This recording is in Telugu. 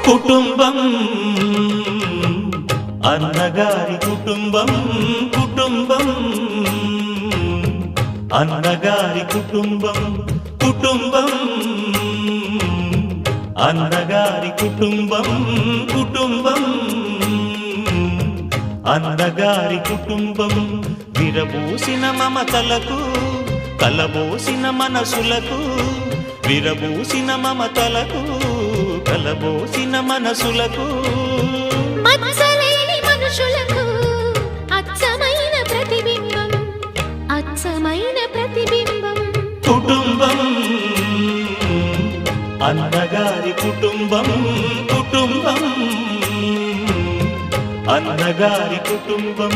కుటుంబం అన్నగారి కుటుంబం కుటుంబం అన్నగారి కుటుంబం కుటుంబం అన్నగారి కుటుంబం కుటుంబం అన్నగారి కుటుంబం విరబూసిన మమతలకు కలబోసిన మనసులకు విరబూసిన మమతలకు కలబోసిన మనసులకు మచ్చలేని మనుషులకు అచ్చమైన ప్రతిబింబం అచ్చమైన ప్రతిబింబం కుటుంబం అన్నగారి కుటుంబం కుటుంబం అన్నగారి కుటుంబం